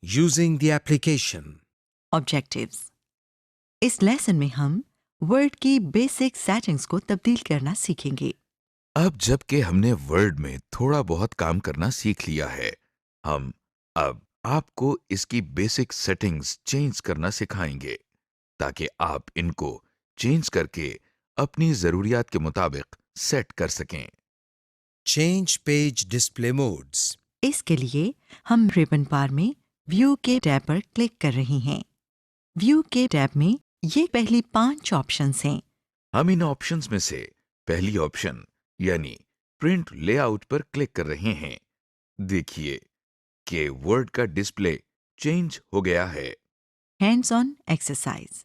Using the application. Objectives. इस lesson में हम वर्ड की बेसिक सेटिंग्स को तब्दील करना सीखेंगे। अब जबकि हमने वर्ड में थोड़ा बहुत काम करना सीख लिया है, हम अब आपको इसकी बेसिक सेटिंग्स चेंज करना सिखाएंगे ताकि आप इनको चेंज करके अपनी जरूरियात के मुताबिक सेट कर सकें। Change page display modes. इसके लिए हम रिबन बार में व्यू के टैब पर क्लिक कर रहे हैं। व्यू के टैब में ये पहली 5 ऑप्शंस हैं। हम इन ऑप्शंस में से पहली ऑप्शन यानी प्रिंट लेआउट पर क्लिक कर रहे हैं। देखिए कि वर्ड का डिस्प्ले चेंज हो गया है। Hands on exercise.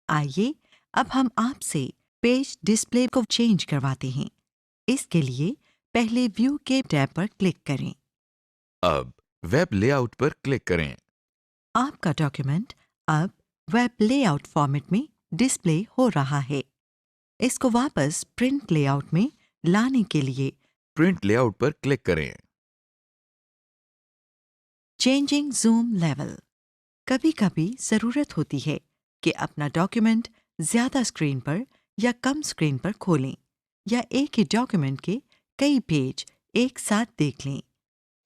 आइए अब हम आपसे पेज डिस्प्ले को चेंज करवाते हैं। इसके लिए पहले व्यू के टैब पर क्लिक करें। अब वेब लेआउट पर क्लिक करें। आपका डॉक्यूमेंट अब वेब लेआउट फॉर्मेट में डिस्प्ले हो रहा है। इसको वापस प्रिंट लेआउट में लाने के लिए प्रिंट लेआउट पर क्लिक करें। Changing zoom level. कभी कभी ज़रूरत होती है कि अपना डॉक्यूमेंट ज़्यादा स्क्रीन पर या कम स्क्रीन पर खोलें या एक ही डॉक्यूमेंट के कई पेज एक साथ देख लें।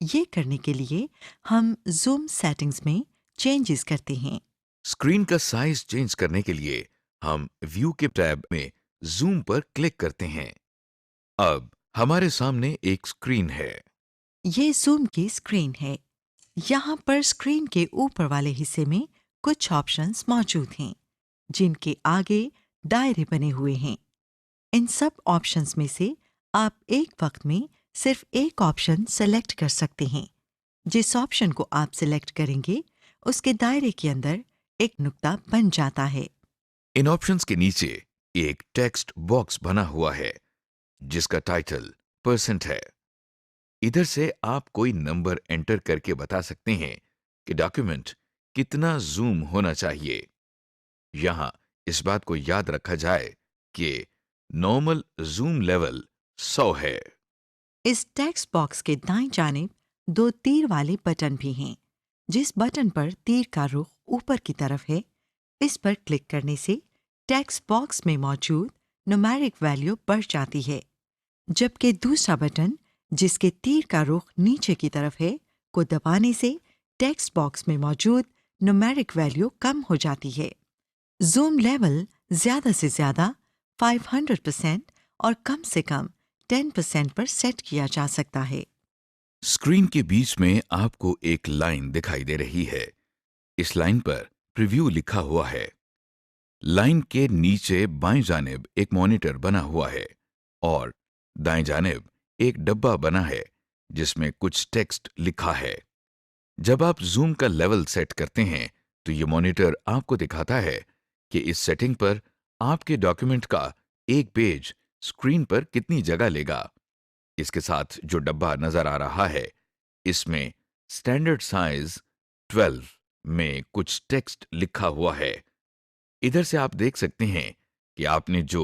ये करने के लिए हम जूम सेटिंग्स में चेंजेस करते हैं। स्क्रीन का साइज चेंज करने के लिए हम व्यू के टैब में जूम पर क्लिक करते हैं। अब हमारे सामने एक स्क्रीन है। ये जूम की स्क्रीन है। यहाँ पर स्क्रीन के ऊपर वाले हिस्से में कुछ ऑप्शंस मौजूद हैं जिनके आगे दायरे बने हुए हैं। इन सब ऑप्शंस में से आप एक वक्त में सिर्फ एक ऑप्शन सेलेक्ट कर सकते हैं। जिस ऑप्शन को आप सिलेक्ट करेंगे उसके दायरे के अंदर एक नुक्ता बन जाता है। इन ऑप्शंस के नीचे एक टेक्स्ट बॉक्स बना हुआ है जिसका टाइटल % है। इधर से आप कोई नंबर एंटर करके बता सकते हैं कि डॉक्यूमेंट कितना जूम होना चाहिए। यहां इस बात को याद रखा जाए कि नॉर्मल जूम लेवल 100 है। इस टेक्स्ट बॉक्स के दाईं जानिब 2 तीर वाले बटन भी हैं। जिस बटन पर तीर का रुख ऊपर की तरफ है, इस पर क्लिक करने से टेक्स्ट बॉक्स में मौजूद न्यूमेरिक वैल्यू बढ़ जाती है, जबकि दूसरा बटन जिसके तीर का रुख नीचे की तरफ है को दबाने से टेक्स्ट बॉक्स में मौजूद न्यूमेरिक वैल्यू कम हो जाती है। जूम लेवल ज़्यादा से ज़्यादा 500% और कम से कम 10% पर सेट किया जा सकता है। स्क्रीन के बीच में आपको एक लाइन दिखाई दे रही है। इस लाइन पर प्रीव्यू लिखा हुआ है। लाइन के नीचे बाएं जानिब एक मॉनिटर बना हुआ है और दाएं जानिब एक डब्बा बना है जिसमें कुछ टेक्स्ट लिखा है। जब आप जूम का लेवल सेट करते हैं तो ये मॉनिटर आपको दिखाता है कि इस सेटिंग पर आपके डॉक्यूमेंट का एक पेज स्क्रीन पर कितनी जगह लेगा। इसके साथ जो डब्बा नजर आ रहा है इसमें स्टैंडर्ड साइज 12 में कुछ टेक्स्ट लिखा हुआ है। इधर से आप देख सकते हैं कि आपने जो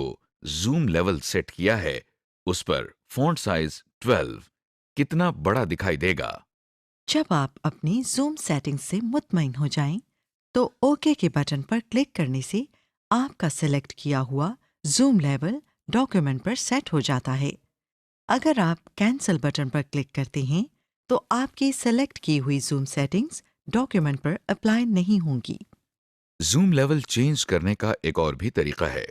जूम लेवल सेट किया है उस पर फॉन्ट साइज 12 कितना बड़ा दिखाई देगा। जब आप अपनी जूम सेटिंग से मुतमईन हो जाएं, तो ओके के बटन पर क्लिक करने से आपका सेलेक्ट किया हुआ जूम लेवल डॉक्यूमेंट पर सेट हो जाता है। अगर आप कैंसिल बटन पर क्लिक करते हैं तो आपकी सेलेक्ट की हुई जूम सेटिंग्स डॉक्यूमेंट पर अप्लाई नहीं होंगी। जूम लेवल चेंज करने का एक और भी तरीका है।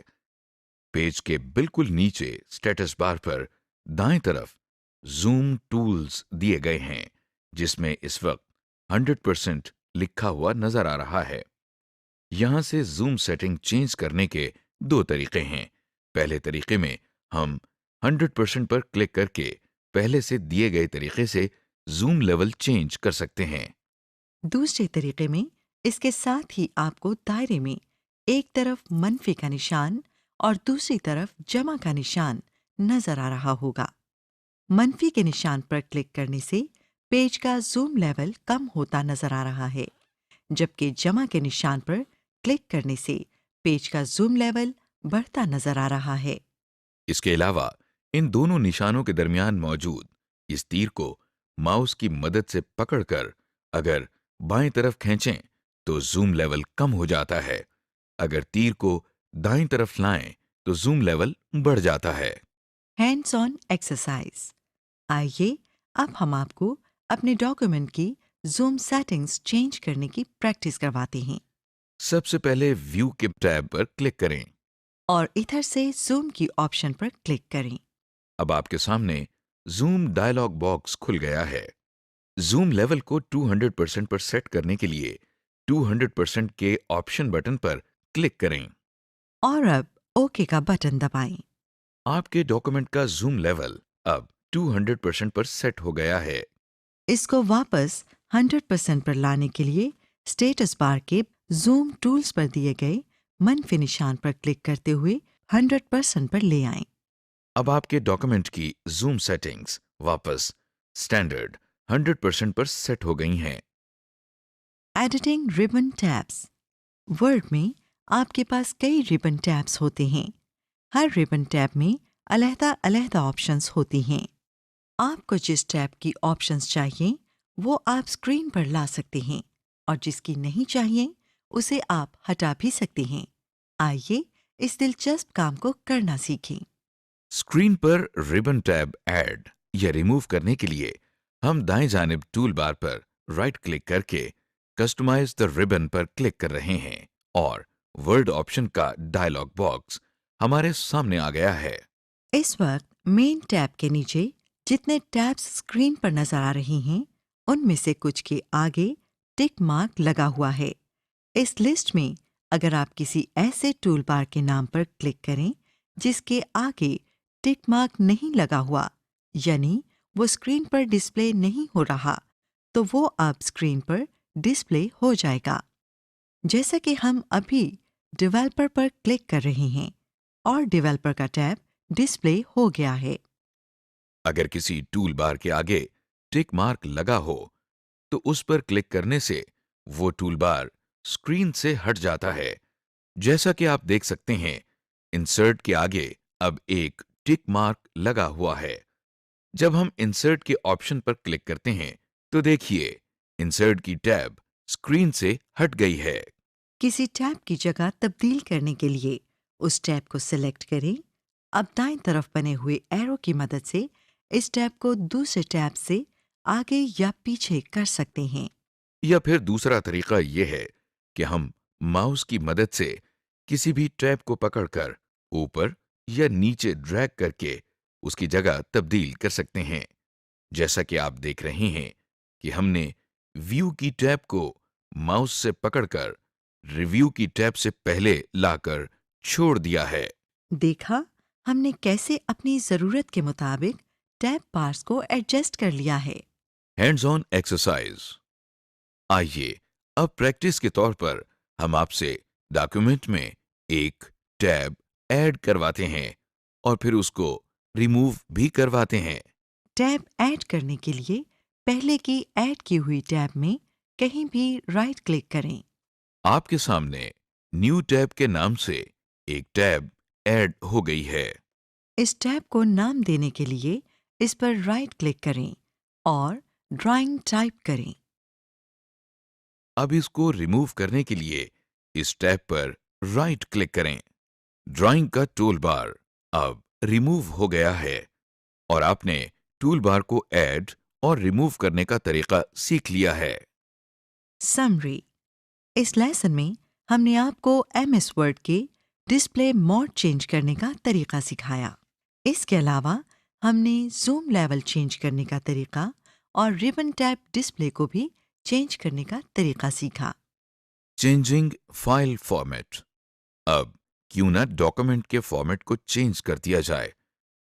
पेज के बिल्कुल नीचे स्टेटस बार पर दाएं तरफ जूम टूल्स दिए गए हैं जिसमें इस वक्त 100% लिखा हुआ नजर आ रहा है। यहां से जूम सेटिंग चेंज करने के 2 तरीके हैं। पहले तरीके में हम 100% पर क्लिक करके पहले से दिए गए तरीके से जूम लेवल चेंज कर सकते हैं। दूसरे तरीके में इसके साथ ही आपको दायरे में एक तरफ मनफी का निशान और दूसरी तरफ जमा का निशान नजर आ रहा होगा। मनफी के निशान पर क्लिक करने से पेज का जूम लेवल कम होता नजर आ रहा है, जबकि जमा के निशान पर क्लिक करने से पेज का जूम लेवल बढ़ता नजर आ रहा है। इसके अलावा इन दोनों निशानों के दरमियान मौजूद इस तीर को माउस की मदद से पकड़कर अगर बाएं तरफ खींचें तो जूम लेवल कम हो जाता है। अगर तीर को दाईं तरफ लाएं तो जूम लेवल बढ़ जाता है। Hands on exercise. आइए अब हम आपको अपने डॉक्यूमेंट की जूम सेटिंग्स चेंज करने की प्रैक्टिस करवाते हैं सबसे पहले व्यू के टैब पर क्लिक करें। और इधर से जूम की ऑप्शन पर क्लिक करें। अब आपके सामने जूम डायलॉग बॉक्स खुल गया है। जूम लेवल को 200% पर सेट करने के लिए 200% के ऑप्शन बटन पर क्लिक करें। और अब ओके का बटन दबाएं। आपके डॉक्यूमेंट का जूम लेवल अब 200% पर सेट हो गया है। इसको वापस 100% पर लाने के लिए स्टेटस बार के जूम टूल्स पर दिए गए मनफी निशान पर क्लिक करते हुए 100% पर ले आएं। अब आपके डॉक्यूमेंट की जूम सेटिंग्स वापस स्टैंडर्ड 100% पर सेट हो गई हैं। Editing ribbon tabs. वर्ड में आपके पास कई रिबन टैब्स होते हैं। हर रिबन टैब में अलग-अलग ऑप्शंस होती हैं। आपको जिस टैब की ऑप्शंस चाहिए वो आप स्क्रीन पर ला सकते हैं और जिसकी नहीं चाहिए उसे आप हटा भी सकते हैं। आइए इस दिलचस्प काम को करना सीखें। स्क्रीन पर रिबन टैब ऐड या रिमूव करने के लिए हम दाएं जानिब टूल बार पर राइट क्लिक करके कस्टमाइज द रिबन पर क्लिक कर रहे हैं और वर्ड ऑप्शन का डायलॉग बॉक्स हमारे सामने आ गया है। इस वक्त मेन टैब के नीचे जितने टैब्स स्क्रीन पर नजर आ रही हैं उनमें से कुछ के आगे टिक मार्क लगा हुआ है। इस लिस्ट में अगर आप किसी ऐसे टूल बार के नाम पर क्लिक करें जिसके आगे टिक मार्क नहीं लगा हुआ यानी वो स्क्रीन पर डिस्प्ले नहीं हो रहा तो वो अब स्क्रीन पर डिस्प्ले हो जाएगा। जैसा कि हम अभी डेवलपर पर क्लिक कर रहे हैं और डेवलपर का टैब डिस्प्ले हो गया है। अगर किसी टूल बार के आगे टिक मार्क लगा हो तो उस पर क्लिक करने से वो टूल बार स्क्रीन से हट जाता है। जैसा कि आप देख सकते हैं, इंसर्ट के आगे अब एक टिक मार्क लगा हुआ है। जब हम इंसर्ट के ऑप्शन पर क्लिक करते हैं तो देखिए इंसर्ट की टैब स्क्रीन से हट गई है। किसी टैब की जगह तब्दील करने के लिए उस टैब को सिलेक्ट करें। अब दाएं तरफ बने हुए एरो की मदद से इस टैब को दूसरे टैब से आगे या पीछे कर सकते हैं। या फिर दूसरा तरीका यह है कि हम माउस की मदद से किसी भी टैब को पकड़कर ऊपर या नीचे ड्रैग करके उसकी जगह तब्दील कर सकते हैं। जैसा कि आप देख रहे हैं कि हमने व्यू की टैब को माउस से पकड़कर रिव्यू की टैब से पहले लाकर छोड़ दिया है। देखा हमने कैसे अपनी जरूरत के मुताबिक टैब बार्स को एडजस्ट कर लिया है। Hands on exercise. आइए अब प्रैक्टिस के तौर पर हम आपसे डॉक्यूमेंट में एक टैब ऐड करवाते हैं और फिर उसको रिमूव भी करवाते हैं। टैब ऐड करने के लिए पहले की ऐड की हुई टैब में कहीं भी राइट क्लिक करें। आपके सामने न्यू टैब के नाम से एक टैब ऐड हो गई है। इस टैब को नाम देने के लिए इस पर राइट क्लिक करें और ड्राइंग टाइप करें। अब इसको रिमूव करने के लिए इस टैब पर राइट क्लिक करें। ड्राइंग का टूल बार अब रिमूव हो गया है और आपने टूल बार को ऐड और रिमूव करने का तरीका सीख लिया है। समरी। इस लेसन में हमने आपको MS वर्ड के डिस्प्ले मोड चेंज करने का तरीका सिखाया। इसके अलावा हमने जूम लेवल चेंज करने का तरीका और रिबन टैब डिस्प्ले को भी चेंज करने का तरीका सीखा। Changing file format. अब क्यों ना डॉक्यूमेंट के फॉर्मेट को चेंज कर दिया जाए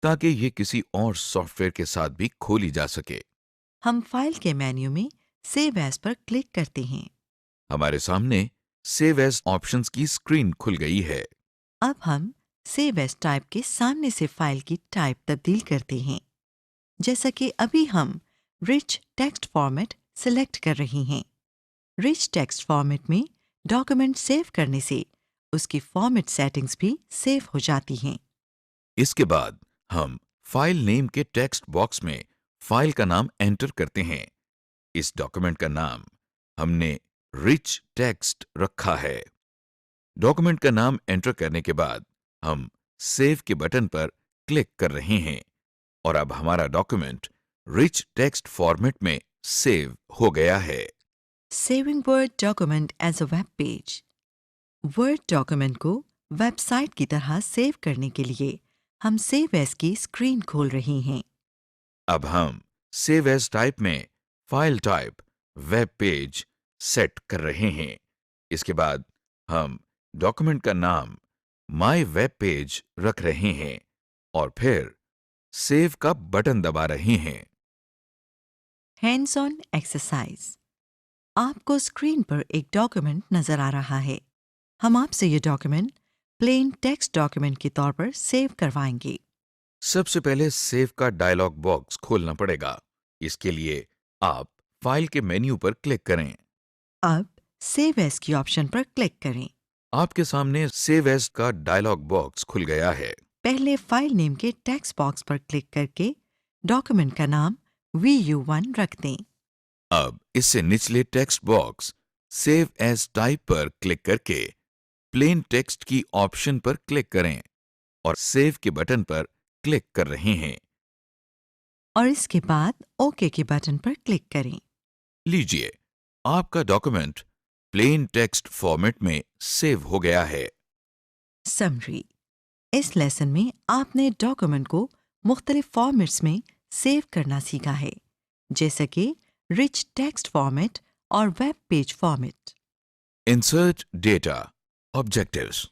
ताकि ये किसी और सॉफ्टवेयर के साथ भी खोली जा सके। हम फाइल के मेन्यू में सेव एज पर क्लिक करते हैं। हमारे सामने सेव एज ऑप्शंस की स्क्रीन खुल गई है। अब हम सेव एज टाइप के सामने से फाइल की टाइप तब्दील करते हैं। जैसा कि अभी हम रिच टेक्स्ट फॉर्मेट सिलेक्ट कर रहे हैं। रिच टेक्स्ट फॉर्मेट में डॉक्यूमेंट सेव करने से उसकी फॉर्मेट सेटिंग्स भी सेव हो जाती हैं। इसके बाद हम फाइल नेम के टेक्स्ट बॉक्स में फाइल का नाम एंटर करते हैं। इस डॉक्यूमेंट का नाम हमने रिच टेक्स्ट रखा है। डॉक्यूमेंट का नाम एंटर करने के बाद हम सेव के बटन पर क्लिक कर रहे हैं और अब हमारा डॉक्यूमेंट रिच टेक्स्ट फॉर्मेट में सेव हो गया है। Saving word document as a web page. Word document को वेबसाइट की तरह सेव करने के लिए हम सेव एज की स्क्रीन खोल रहे हैं। अब हम सेव एज टाइप में file type web page set कर रहे हैं। इसके बाद हम डॉक्यूमेंट का नाम माय वेब पेज रख रहे हैं और फिर सेव का बटन दबा रहे हैं। Hands on exercise. आपको स्क्रीन पर एक डॉक्यूमेंट नजर आ रहा है। हम आपसे ये डॉक्यूमेंट प्लेन टेक्स्ट डॉक्यूमेंट के तौर पर सेव करवाएंगे। सबसे पहले सेव का डायलॉग बॉक्स खोलना पड़ेगा। इसके लिए आप फाइल के मेन्यू पर क्लिक करें। अब सेव एज की ऑप्शन पर क्लिक करें। आपके सामने सेव एज का डायलॉग बॉक्स खुल गया है। पहले फाइल नेम के टेक्स्ट बॉक्स पर क्लिक करके डॉक्यूमेंट का नाम VU1 रख दें। अब इससे निचले text box save as type पर क्लिक करके प्लेन टेक्स्ट की ऑप्शन पर क्लिक करें और सेव के बटन पर क्लिक कर रहे हैं। और इसके बाद ओके के बटन पर क्लिक करें। लीजिए, आपका डॉक्यूमेंट प्लेन टेक्स्ट फॉर्मेट में सेव हो गया है। समरी। इस लेसन में आपने डॉक्यूमेंट को मुख्तलिफ फॉर्मेट्स में सेव करना सीखा है, जैसे कि रिच टेक्स्ट फॉर्मेट और web page format. Insert data objectives.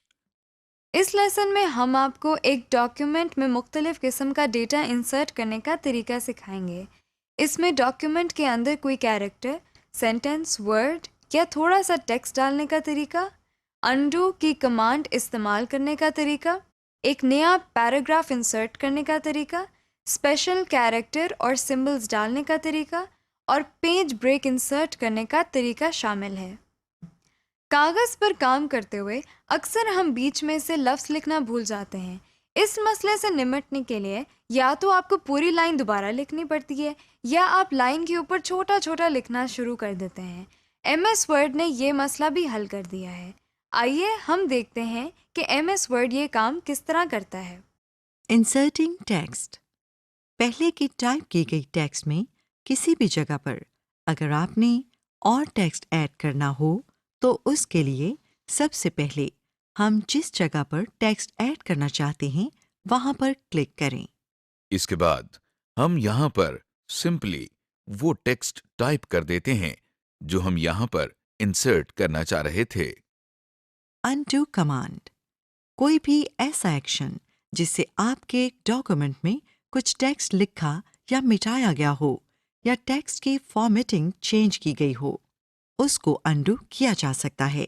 इस लेसन में हम आपको एक डॉक्यूमेंट में मुख्तलिफ किस्म का डेटा इंसर्ट करने का तरीका सिखाएंगे। इसमें डॉक्यूमेंट के अंदर कोई कैरेक्टर, सेंटेंस, वर्ड या थोड़ा सा टेक्स्ट डालने का तरीका, अंडू की कमांड इस्तेमाल करने का तरीका, एक नया पैराग्राफ इंसर्ट करने का तरीका, स्पेशल कैरेक्टर और सिंबल्स डालने का तरीका और पेज ब्रेक इंसर्ट करने का तरीका शामिल है। कागज़ पर काम करते हुए अक्सर हम बीच में से लफ्ज़ लिखना भूल जाते हैं। इस मसले से निपटने के लिए या तो आपको पूरी लाइन दोबारा लिखनी पड़ती है या आप लाइन के ऊपर छोटा छोटा लिखना शुरू कर देते हैं। MS वर्ड ने ये मसला भी हल कर दिया है। आइए हम देखते हैं कि MS वर्ड ये काम किस तरह करता है। Inserting text. पहले की टाइप की गई टेक्स्ट में किसी भी जगह पर अगर आपने और टेक्स्ट ऐड करना हो तो उसके लिए सबसे पहले हम जिस जगह पर टेक्स्ट ऐड करना चाहते हैं वहां पर क्लिक करें। इसके बाद हम यहां पर सिंपली वो टेक्स्ट टाइप कर देते हैं जो हम यहां पर इंसर्ट करना चाह रहे थे। Undo command. कोई भी ऐसा एक्शन जिससे आपके डॉक्यूमेंट में कुछ टेक्स्ट लिखा या मिटाया गया हो या टेक्स्ट की फॉर्मेटिंग चेंज की गई हो, उसको अनडू किया जा सकता है।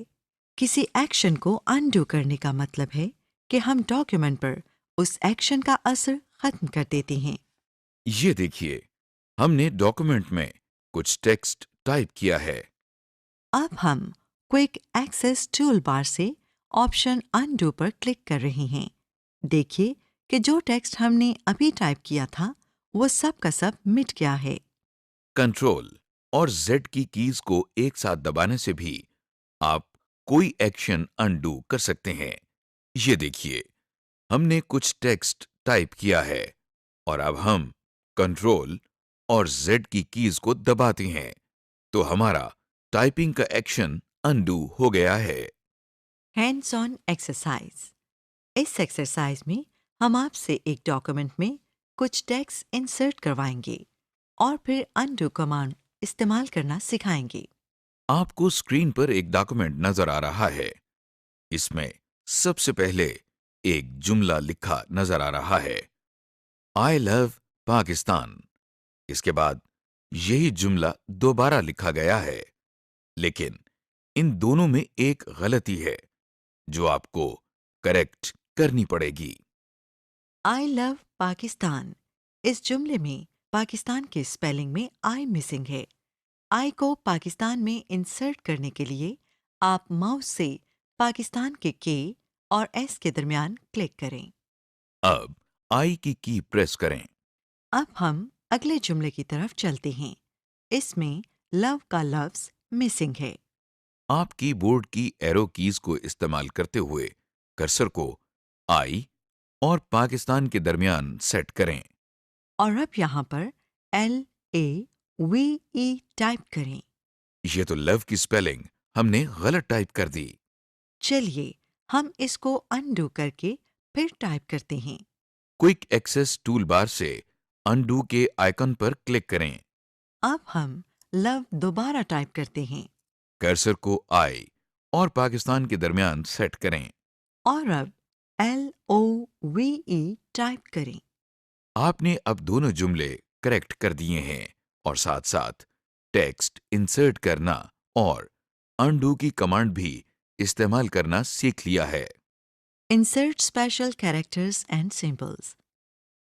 किसी एक्शन को अनडू करने का मतलब है कि हम डॉक्यूमेंट पर उस एक्शन का असर खत्म कर देते हैं। ये देखिए, हमने डॉक्यूमेंट में कुछ टेक्स्ट टाइप किया है। अब हम क्विक एक्सेस टूल बार से ऑप्शन अनडू पर क्लिक कर रहे हैं। देखिए कि जो टेक्स्ट हमने अभी टाइप किया था वो सब का सब मिट गया है। कंट्रोल और Z की कीज को एक साथ दबाने से भी आप कोई एक्शन अनडू कर सकते हैं। ये देखिए, हमने कुछ टेक्स्ट टाइप किया है और अब हम कंट्रोल और Z की कीज को दबाते हैं तो हमारा टाइपिंग का एक्शन अनडू हो गया है। Hands on exercise. इस एक्सरसाइज में हम आपसे एक डॉक्यूमेंट में कुछ टेक्स्ट इंसर्ट करवाएंगे और फिर अनडू कमांड इस्तेमाल करना सिखाएंगे। आपको स्क्रीन पर एक डॉक्यूमेंट नजर आ रहा है। इसमें सबसे पहले एक जुमला लिखा नजर आ रहा है, आई लव पाकिस्तान। इसके बाद यही जुमला दोबारा लिखा गया है, लेकिन इन दोनों में एक गलती है जो आपको करेक्ट करनी पड़ेगी। I love Pakistan. इस जुमले में पाकिस्तान के स्पेलिंग में आई मिसिंग है। आई को पाकिस्तान में इंसर्ट करने के लिए आप माउस से पाकिस्तान के और एस के दरमियान क्लिक करें। अब आई की प्रेस करें। अब हम अगले जुमले की तरफ चलते हैं। इसमें लव का लफ्ज मिसिंग है। आप कीबोर्ड की एरो कीज को इस्तेमाल करते हुए कर्सर को आई और पाकिस्तान के दरमियान सेट करें। और अब यहाँ पर LAVE टाइप करें। ये तो लव की स्पेलिंग हमने गलत टाइप कर दी। चलिए हम इसको अनडू करके फिर टाइप करते हैं। क्विक एक्सेस टूल बार से अनडू के आइकन पर क्लिक करें। अब हम लव दोबारा टाइप करते हैं कर्सर को आई और पाकिस्तान के दरमियान सेट करें। और अब LOVE टाइप करें। आपने अब दोनों जुमले करेक्ट कर दिए हैं और साथ साथ टेक्स्ट इंसर्ट करना और अनडू की कमांड भी इस्तेमाल करना सीख लिया है। Insert special characters and symbols.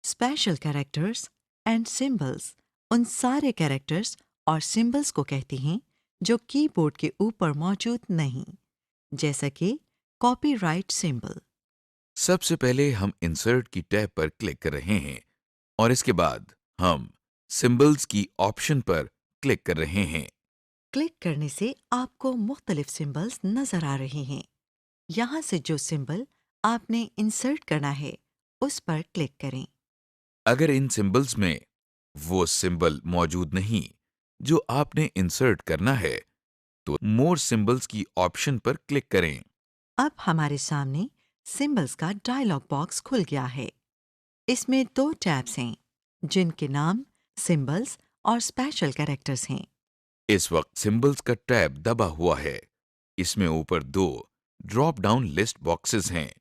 Special characters and symbols उन सारे कैरेक्टर्स और सिंबल्स को कहते हैं जो कीबोर्ड के ऊपर मौजूद नहीं, जैसा कि कॉपीराइट सिंबल। सबसे पहले हम इंसर्ट की टैब पर क्लिक कर रहे हैं और इसके बाद हम सिंबल्स की ऑप्शन पर क्लिक कर रहे हैं। क्लिक करने से आपको मुख्तलिफ सिंबल्स नजर आ रहे हैं। यहाँ से जो सिंबल आपने इंसर्ट करना है उस पर क्लिक करें। अगर इन सिंबल्स में वो सिंबल मौजूद नहीं जो आपने इंसर्ट करना है तो मोर सिंबल्स की ऑप्शन पर क्लिक करें। अब हमारे सामने सिंबल्स का डायलॉग बॉक्स खुल गया है। इसमें 2 टैब्स हैं जिनके नाम सिंबल्स और स्पेशल कैरेक्टर्स हैं। इस वक्त सिंबल्स का टैब दबा हुआ है। इसमें ऊपर 2 ड्रॉप डाउन लिस्ट बॉक्सेस हैं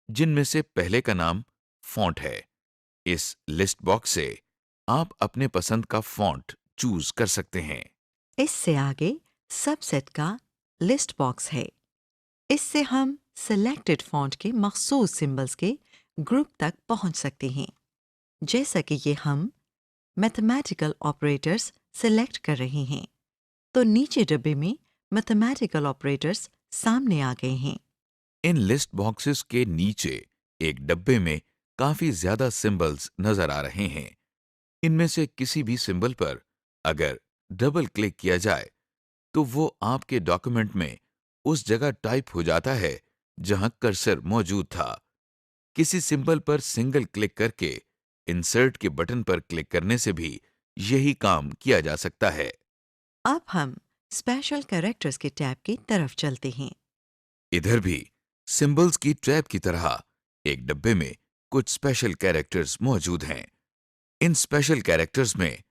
जिनमें से पहले का नाम फॉन्ट है। इस लिस्ट बॉक्स से आप अपने पसंद का फॉन्ट चूज कर सकते हैं। इससे आगे सबसेट का लिस्ट बॉक्स है। इससे हम सिलेक्टेड फॉन्ट के मखसूस सिंबल्स के ग्रुप तक पहुंच सकते हैं। जैसा कि ये हम मैथमेटिकल ऑपरेटर्स सिलेक्ट कर रहे हैं तो नीचे डब्बे में मैथमेटिकल ऑपरेटर्स सामने आ गए हैं। इन लिस्ट बॉक्सेस के नीचे एक डब्बे में काफी ज्यादा सिंबल्स नजर आ रहे हैं। इनमें से किसी भी सिंबल पर अगर डबल क्लिक किया जाए तो वो आपके डॉक्यूमेंट में उस जगह टाइप हो जाता है जहां कर्सर मौजूद था। किसी सिंबल पर सिंगल क्लिक करके इंसर्ट के बटन पर क्लिक करने से भी यही काम किया जा सकता है। अब हम स्पेशल कैरेक्टर्स के टैब की तरफ चलते हैं। इधर भी सिंबल्स की टैब की तरह एक डब्बे में कुछ स्पेशल कैरेक्टर्स मौजूद हैं। इन स्पेशल कैरेक्टर्स में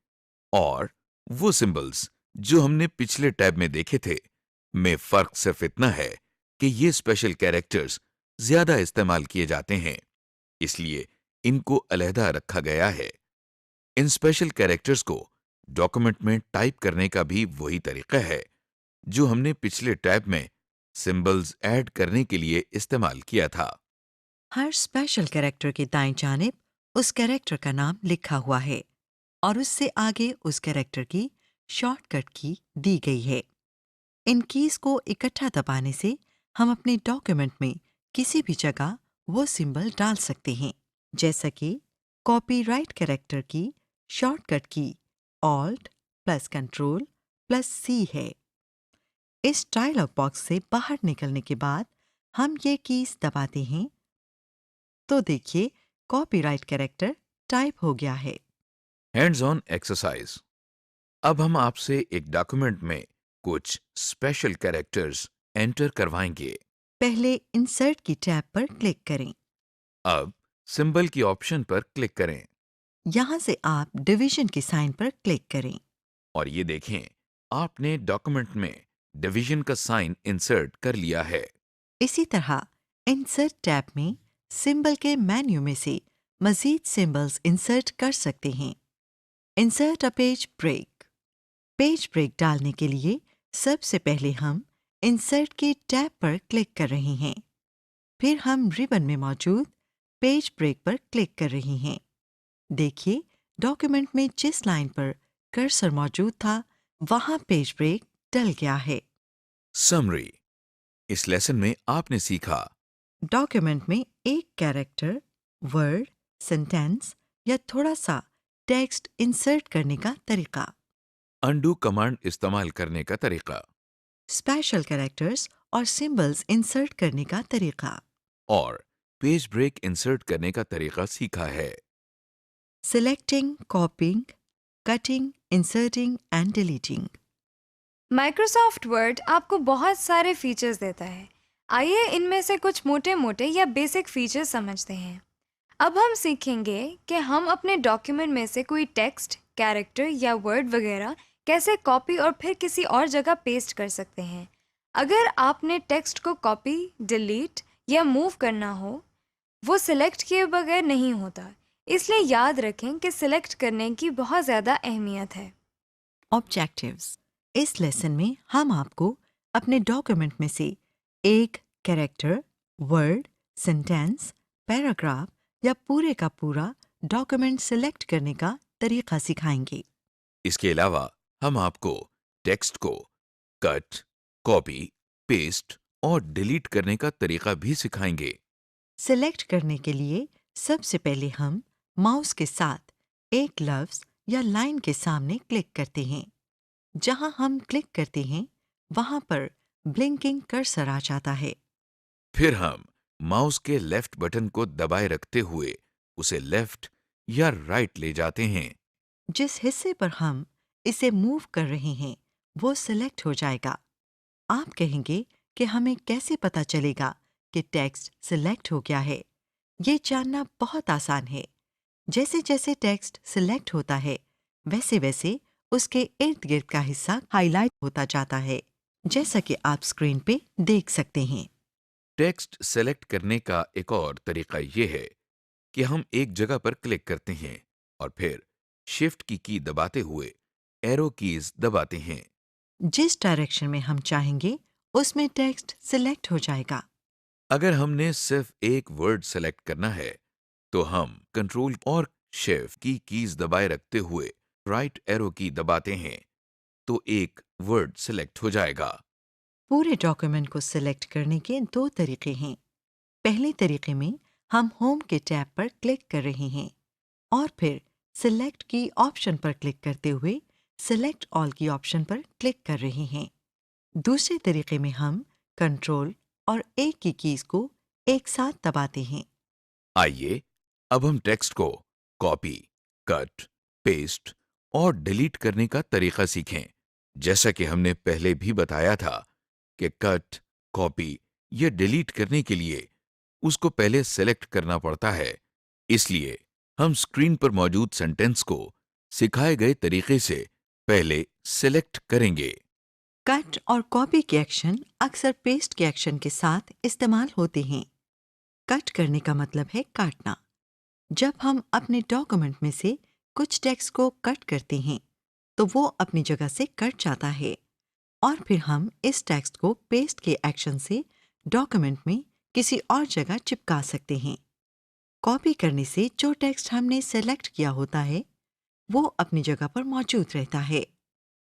और वो सिंबल्स जो हमने पिछले टैब में देखे थे में फर्क सिर्फ इतना है कि ये स्पेशल कैरेक्टर्स ज्यादा इस्तेमाल किए जाते हैं, इसलिए इनको अलहदा रखा गया है। इन स्पेशल कैरेक्टर्स को डॉक्यूमेंट में टाइप करने का भी वही तरीका है जो हमने पिछले टैब में सिंबल्स ऐड करने के लिए इस्तेमाल किया था। हर स्पेशल कैरेक्टर के दाएं जानिब उस कैरेक्टर का नाम लिखा हुआ है और उससे आगे उस कैरेक्टर की शॉर्टकट की दी गई है। इन कीज को इकट्ठा दबाने से हम अपने डॉक्यूमेंट में किसी भी जगह वो सिंबल डाल सकते हैं, जैसा कि कॉपीराइट कैरेक्टर की शॉर्टकट की Alt + Ctrl + C है। इस डायलॉग बॉक्स से बाहर निकलने के बाद हम ये कीज दबाते हैं तो देखिए कॉपीराइट कैरेक्टर टाइप हो गया है। Hands on exercise. अब हम आपसे एक डॉक्यूमेंट में कुछ स्पेशल कैरेक्टर्स एंटर करवाएंगे। पहले इंसर्ट की टैब पर क्लिक करें। अब सिंबल की ऑप्शन पर क्लिक करें यहाँ से आप डिवीजन के साइन पर क्लिक करें। और ये देखें आपने डॉक्यूमेंट में डिवीजन का साइन इंसर्ट कर लिया है। इसी तरह इंसर्ट टैब में सिंबल के मेन्यू में से मजीद सिंबल्स इंसर्ट कर सकते हैं। Insert a page break. Page break डालने के लिए सबसे पहले हम इंसर्ट की टैब पर क्लिक कर रहे हैं, फिर हम रिबन में मौजूद पेज ब्रेक पर क्लिक कर रहे हैं। देखिए डॉक्यूमेंट में जिस लाइन पर कर्सर मौजूद था वहां पेज ब्रेक डल गया है। समरी। इस लेसन में आपने सीखा डॉक्यूमेंट में एक कैरेक्टर, वर्ड, सेंटेंस या थोड़ा सा टेक्स्ट इंसर्ट करने का तरीका। अंडू कमांड इस्तेमाल करने का तरीका स्पेशल कैरेक्टर्स और सिंबल्स इंसर्ट करने का तरीका, और पेज ब्रेक इंसर्ट करने का तरीका सीखा है। Selecting, कॉपिंग, cutting, inserting and deleting. Microsoft word आपको बहुत सारे फीचर्स देता है। आइए इनमें से कुछ मोटे मोटे या बेसिक फीचर्स समझते हैं। अब हम सीखेंगे कि हम अपने डॉक्यूमेंट में से कोई टेक्स्ट, कैरेक्टर या वर्ड वगैरह कैसे कॉपी और फिर किसी और जगह पेस्ट कर सकते हैं। अगर आपने टेक्स्ट को कॉपी, डिलीट या मूव करना हो, वो सिलेक्ट किए बगैर नहीं होता। इसलिए याद रखें कि सिलेक्ट करने की बहुत ज़्यादा अहमियत है। ऑब्जेक्टिव्स। इस लेसन में हम आपको अपने डॉक्यूमेंट में से एक कैरेक्टर, वर्ड, सेंटेंस, पैराग्राफ या पूरे का पूरा डॉक्यूमेंट सिलेक्ट करने का तरीका सिखाएंगे। इसके अलावा हम आपको टेक्स्ट को कट, कॉपी, पेस्ट और डिलीट करने का तरीका भी सिखाएंगे। सिलेक्ट करने के लिए सबसे पहले हम माउस के साथ एक लफ्ज या लाइन के सामने क्लिक करते हैं। जहां हम क्लिक करते हैं वहां पर ब्लिंकिंग कर्सर आ जाता है। फिर हम माउस के लेफ्ट बटन को दबाए रखते हुए उसे लेफ्ट या राइट ले जाते हैं। जिस हिस्से पर हम इसे मूव कर रहे हैं वो सिलेक्ट हो जाएगा। आप कहेंगे कि हमें कैसे पता चलेगा कि टेक्स्ट सिलेक्ट हो गया है। ये जानना बहुत आसान है। जैसे जैसे टेक्स्ट सिलेक्ट होता है वैसे वैसे उसके इर्द गिर्द का हिस्सा हाईलाइट होता जाता है, जैसा कि आप स्क्रीन पे देख सकते हैं। टेक्स्ट सेलेक्ट करने का एक और तरीका ये है कि हम एक जगह पर क्लिक करते हैं और फिर शिफ्ट की दबाते हुए एरो कीज दबाते हैं। जिस डायरेक्शन में हम चाहेंगे उसमें टेक्स्ट सिलेक्ट हो जाएगा। अगर हमने सिर्फ एक वर्ड सेलेक्ट करना है तो हम कंट्रोल और शिफ्ट की कीज दबाए रखते हुए राइट एरो की दबाते हैं तो एक वर्ड सेलेक्ट हो जाएगा। पूरे डॉक्यूमेंट को सिलेक्ट करने के दो तरीके हैं। पहले तरीके में हम होम के टैब पर क्लिक कर रहे हैं और फिर सिलेक्ट की ऑप्शन पर क्लिक करते हुए सिलेक्ट ऑल की ऑप्शन पर क्लिक कर रहे हैं। दूसरे तरीके में हम कंट्रोल और ए की कीज को एक साथ दबाते हैं। आइए अब हम टेक्स्ट को कॉपी, कट, पेस्ट और डिलीट करने का तरीका सीखें। जैसा कि हमने पहले भी बताया था कि कट, कॉपी या डिलीट करने के लिए उसको पहले सेलेक्ट करना पड़ता है। इसलिए हम स्क्रीन पर मौजूद सेंटेंस को सिखाए गए तरीके से पहले सेलेक्ट करेंगे। कट और कॉपी के एक्शन अक्सर पेस्ट के एक्शन के साथ इस्तेमाल होते हैं। कट करने का मतलब है काटना। जब हम अपने डॉक्यूमेंट में से कुछ टेक्स्ट को कट करते हैं तो वो अपनी जगह से कट जाता है और फिर हम इस टेक्स्ट को पेस्ट के एक्शन से डॉक्यूमेंट में किसी और जगह चिपका सकते हैं। कॉपी करने से जो टेक्स्ट हमने सेलेक्ट किया होता है वो अपनी जगह पर मौजूद रहता है,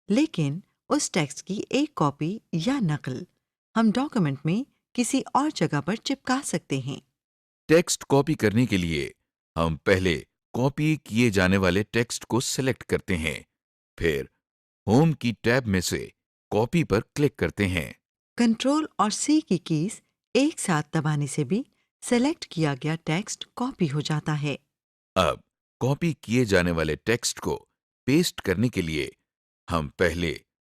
लेकिन उस टेक्स्ट की एक कॉपी या नकल हम डॉक्यूमेंट में किसी और जगह पर चिपका सकते हैं। टेक्स्ट कॉपी करने के लिए हम पहले कॉपी किए जाने वाले टेक्स्ट को सेलेक्ट करते हैं, फिर होम की टैब में से कॉपी पर क्लिक करते हैं। कंट्रोल और सी की कीज एक साथ दबाने से भी सेलेक्ट किया गया टेक्स्ट कॉपी हो जाता है। अब कॉपी किए जाने वाले टेक्स्ट को पेस्ट करने के लिए हम पहले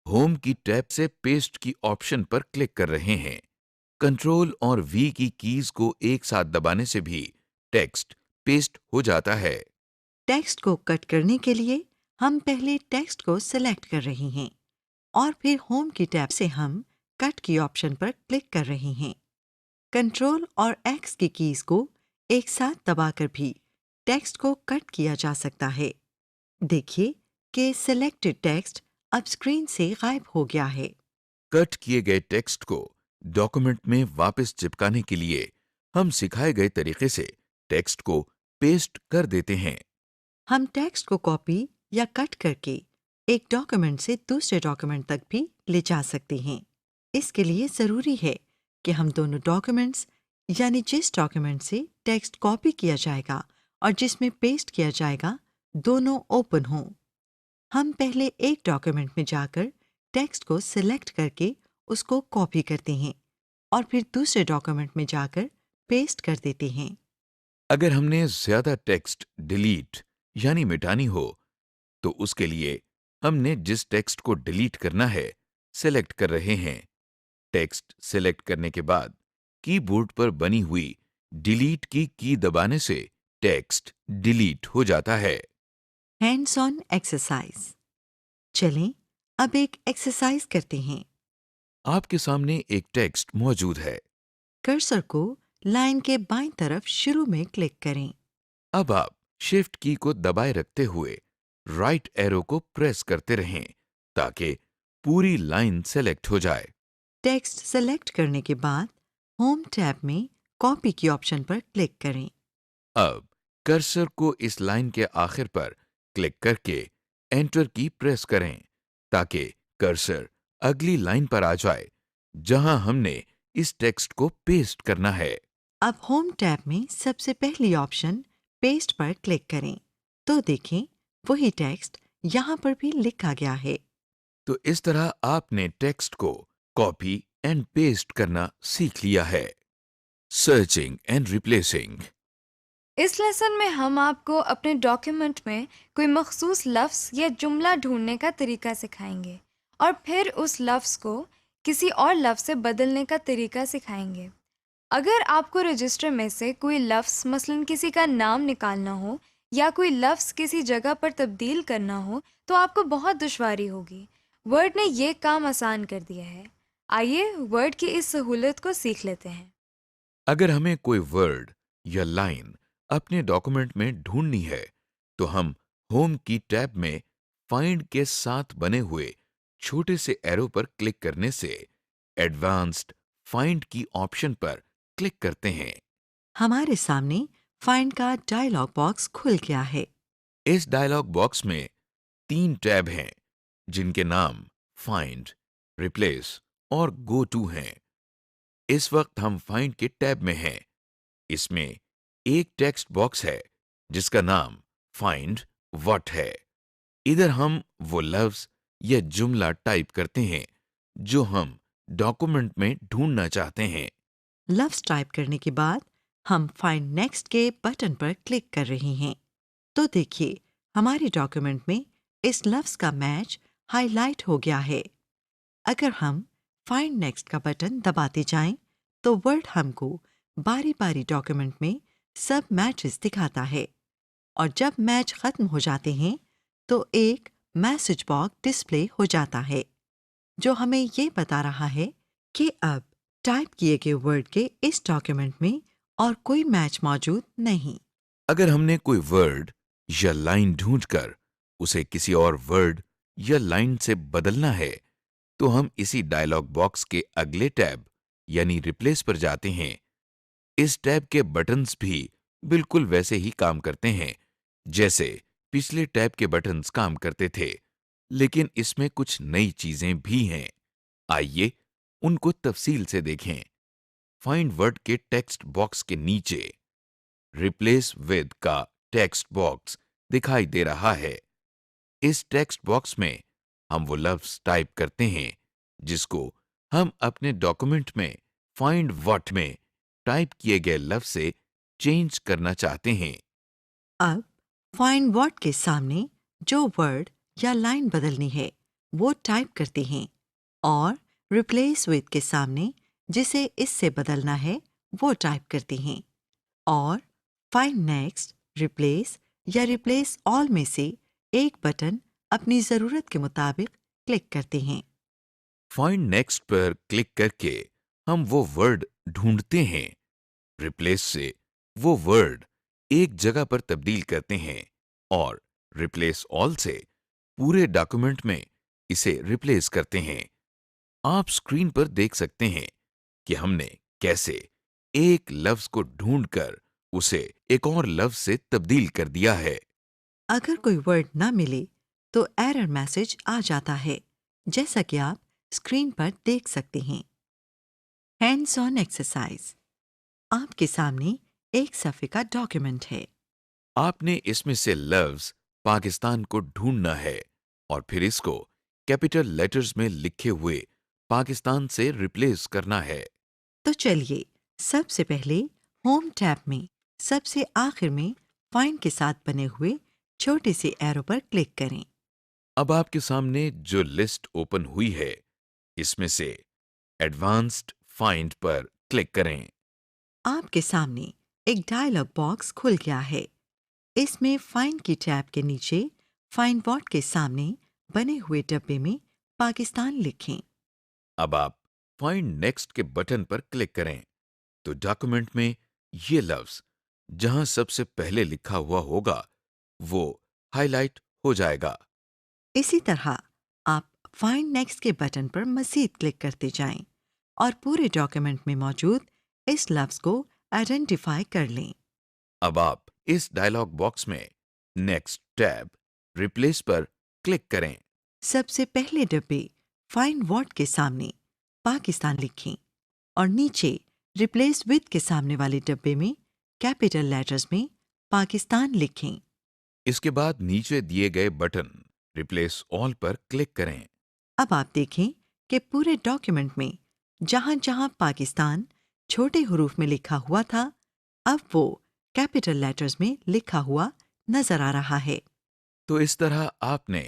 होम की टैब से पेस्ट की ऑप्शन पर क्लिक कर रहे हैं। कंट्रोल और वी की कीज को एक साथ दबाने से भी टेक्स्ट पेस्ट हो जाता है। टेक्स्ट को कट करने के लिए हम पहले टेक्स्ट को सिलेक्ट कर रहे हैं और फिर होम की टैब से हम कट की ऑप्शन पर क्लिक कर रहे हैं। कंट्रोल और एक्स की कीज को एक साथ दबाकर भी टेक्स्ट को कट किया जा सकता है। देखिए कि सिलेक्टेड टेक्स्ट अब स्क्रीन से गायब हो गया है। कट किए गए टेक्स्ट को डॉक्यूमेंट में वापस चिपकाने के लिए हम सिखाए गए तरीके से टेक्स्ट को पेस्ट कर देते हैं। हम टेक्स्ट को कॉपी या कट करके एक डॉक्यूमेंट से दूसरे डॉक्यूमेंट तक भी ले जा सकते हैं। इसके लिए ज़रूरी है कि हम दोनों डॉक्यूमेंट्स यानी जिस डॉक्यूमेंट से टेक्स्ट कॉपी किया जाएगा और जिसमें पेस्ट किया जाएगा दोनों ओपन हों। हम पहले एक डॉक्यूमेंट में जाकर टेक्स्ट को सिलेक्ट करके उसको कॉपी करते हैं और फिर दूसरे डॉक्यूमेंट में जाकर पेस्ट कर देते हैं। अगर हमने ज्यादा टेक्स्ट डिलीट यानी मिटानी हो तो उसके लिए हमने जिस टेक्स्ट को डिलीट करना है सेलेक्ट कर रहे हैं। टेक्स्ट सेलेक्ट करने के बाद कीबोर्ड पर बनी हुई डिलीट की दबाने से टेक्स्ट डिलीट हो जाता है। Hands on exercise. चलें अब एक एक्सरसाइज करते हैं। आपके सामने एक टेक्स्ट मौजूद है। कर्सर को लाइन के बाईं तरफ शुरू में क्लिक करें। अब आप शिफ्ट की को दबाए रखते हुए राइट एरो को प्रेस करते रहें ताकि पूरी लाइन सेलेक्ट हो जाए। टेक्स्ट सेलेक्ट करने के बाद होम टैब में कॉपी की ऑप्शन पर क्लिक करें। अब कर्सर को इस लाइन के आखिर पर क्लिक करके एंटर की प्रेस करें ताकि कर्सर अगली लाइन पर आ जाए जहां हमने इस टेक्स्ट को पेस्ट करना है। अब होम टैब में सबसे पहली ऑप्शन पेस्ट पर क्लिक करें तो देखें वही टेक्स्ट यहाँ पर भी लिखा गया है। तो इस तरह आपने टेक्स्ट को कॉपी एंड पेस्ट करना सीख लिया है। Searching and replacing. इस लेसन में हम आपको अपने डॉक्यूमेंट में कोई मखसूस लफ्ज़ या जुमला ढूंढने का तरीका सिखाएंगे और फिर उस लफ्ज़ को किसी और लफ्ज़ से बदलने का तरीका सिखाएंगे। अगर आपको रजिस्टर में से कोई लफ्ज़ मसलन किसी का नाम निकालना हो या कोई लफ्ज़ किसी जगह पर तब्दील करना हो तो आपको बहुत दुश्वारी होगी। वर्ड ने ये काम आसान कर दिया है। आइए वर्ड की इस सहूलत को सीख लेते हैं। अगर हमें कोई वर्ड या लाइन अपने डॉक्यूमेंट में ढूंढनी है तो हम होम की टैब में फाइंड के साथ बने हुए छोटे से एरो पर क्लिक करने से एडवांस्ड फाइंड की ऑप्शन पर क्लिक करते हैं। हमारे सामने फाइंड का डायलॉग बॉक्स खुल गया है। इस डायलॉग बॉक्स में 3 टैब हैं जिनके नाम फाइंड, रिप्लेस और गो टू हैं। इस वक्त हम फाइंड के टैब में हैं। इसमें एक टेक्स्ट बॉक्स है जिसका नाम फाइंड व्हाट है। इधर हम वो लफ्ज या जुमला टाइप करते हैं जो हम डॉक्यूमेंट में ढूंढना चाहते हैं। लफ्ज़ टाइप करने के बाद हम फाइंड नेक्स्ट के बटन पर क्लिक कर रहे हैं तो देखिए हमारे डॉक्यूमेंट में इस लफ्ज़ का मैच हाईलाइट हो गया है। अगर हम फाइंड नेक्स्ट का बटन दबाते जाएं तो वर्ड हमको बारी बारी डॉक्यूमेंट में सब मैचेस दिखाता है और जब मैच खत्म हो जाते हैं तो एक मैसेज बॉक्स डिस्प्ले हो जाता है जो हमें ये बता रहा है कि अब टाइप किए गए वर्ड के इस डॉक्यूमेंट में और कोई मैच मौजूद नहीं। अगर हमने कोई वर्ड या लाइन ढूंढकर उसे किसी और वर्ड या लाइन से बदलना है तो हम इसी डायलॉग बॉक्स के अगले टैब यानी रिप्लेस पर जाते हैं। इस टैब के बटन्स भी बिल्कुल वैसे ही काम करते हैं जैसे पिछले टैब के बटन्स काम करते थे, लेकिन इसमें कुछ नई चीजें भी हैं। आइए उनको तफसील से देखें। फाइंड वर्ड के टेक्स्ट बॉक्स के नीचे रिप्लेस विद का टेक्स्ट बॉक्स दिखाई दे रहा है। इस टेक्स्ट बॉक्स में हम वो लफ्ज टाइप करते हैं जिसको हम अपने डॉक्यूमेंट में फाइंड व्हाट में टाइप किए गए लफ्ज से चेंज करना चाहते हैं। अब फाइंड व्हाट के सामने जो वर्ड या लाइन बदलनी है वो टाइप करते हैं और रिप्लेस विद के सामने जिसे इससे बदलना है वो टाइप करते हैं और फाइंड नेक्स्ट, रिप्लेस या रिप्लेस ऑल में से एक बटन अपनी ज़रूरत के मुताबिक क्लिक करते हैं। फाइंड नेक्स्ट पर क्लिक करके हम वो वर्ड ढूंढते हैं। रिप्लेस से वो वर्ड एक जगह पर तब्दील करते हैं और रिप्लेस ऑल से पूरे डॉक्यूमेंट में इसे रिप्लेस करते हैं। आप स्क्रीन पर देख सकते हैं कि हमने कैसे एक लफ्ज को ढूंढकर उसे एक और लफ्ज से तब्दील कर दिया है। अगर कोई वर्ड ना मिले तो एरर मैसेज आ जाता है जैसा कि आप स्क्रीन पर देख सकते हैं। Hands on exercise. आपके सामने एक सफ़े का डॉक्यूमेंट है। आपने इसमें से लफ्ज पाकिस्तान को ढूंढना है और फिर इसको कैपिटल लेटर्स में लिखे हुए पाकिस्तान से रिप्लेस करना है। तो चलिए सबसे पहले होम टैब में सबसे आखिर में फाइंड के साथ बने हुए छोटे से एरो पर क्लिक करें। अब आपके सामने जो लिस्ट ओपन हुई है, इसमें से एडवांस्ड फाइंड पर क्लिक करें। आपके सामने एक डायलॉग बॉक्स खुल गया है। इसमें फाइंड की टैब के नीचे फाइंड व्हाट के सामने बने हुए डब्बे में पाकिस्तान लिखें। अब आप फाइंड नेक्स्ट के बटन पर क्लिक करें तो डॉक्यूमेंट में ये लफ्ज जहां सबसे पहले लिखा हुआ होगा वो हाईलाइट हो जाएगा। इसी तरह आप फाइंड नेक्स्ट के बटन पर मज़ीद क्लिक करते जाएं और पूरे डॉक्यूमेंट में मौजूद इस लफ्ज को आइडेंटिफाई कर लें। अब आप इस डायलॉग बॉक्स में नेक्स्ट टैब रिप्लेस पर क्लिक करें। सबसे पहले डब्बे फाइंड व्हाट के सामने पाकिस्तान लिखें और नीचे रिप्लेस विद के सामने वाले डब्बे में कैपिटल लेटर्स में पाकिस्तान लिखें। इसके बाद नीचे दिए गए बटन रिप्लेस ऑल पर क्लिक करें। अब आप देखें कि पूरे डॉक्यूमेंट में जहां जहां पाकिस्तान छोटे हरूफ में लिखा हुआ था, अब वो कैपिटल लेटर्स में लिखा हुआ नजर आ रहा है। तो इस तरह आपने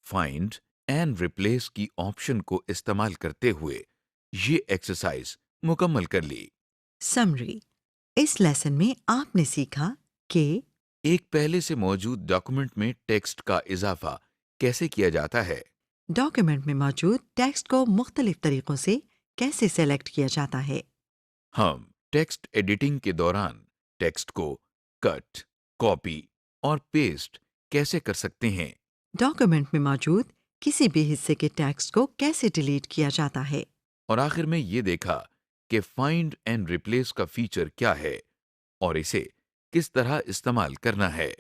फाइंड एंड रिप्लेस की ऑप्शन को इस्तेमाल करते हुए ये एक्सरसाइज मुकम्मल कर ली। समरी: इस लेसन में आपने सीखा कि एक पहले से मौजूद डॉक्यूमेंट में टेक्स्ट का इजाफा कैसे किया जाता है, डॉक्यूमेंट में मौजूद टेक्स्ट को मुख्तलिफ तरीकों से कैसे सेलेक्ट किया जाता है, हम टेक्स्ट एडिटिंग के दौरान टेक्स्ट को कट, कॉपी और पेस्ट कैसे कर सकते हैं, डॉक्यूमेंट में मौजूद किसी भी हिस्से के टेक्स्ट को कैसे डिलीट किया जाता है। और आखिर में ये देखा कि फाइंड एंड रिप्लेस का फीचर क्या है और इसे किस तरह इस्तेमाल करना है।